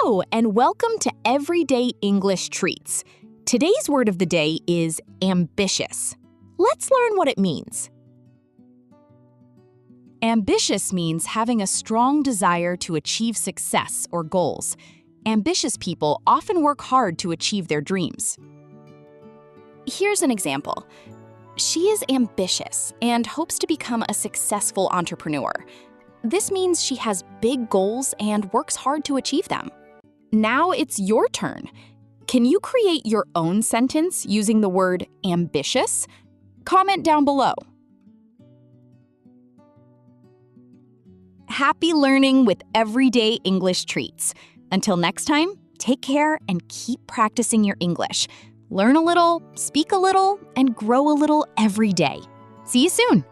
Hello, and welcome to Everyday English Treats. Today's word of the day is ambitious. Let's learn what it means. Ambitious means having a strong desire to achieve success or goals. Ambitious people often work hard to achieve their dreams. Here's an example. She is ambitious and hopes to become a successful entrepreneur. This means she has big goals and works hard to achieve them. Now it's your turn. Can you create your own sentence using the word ambitious? Comment down below. Happy learning with Everyday English Treats. Until next time, take care and keep practicing your English. Learn a little, speak a little, and grow a little every day. See you soon.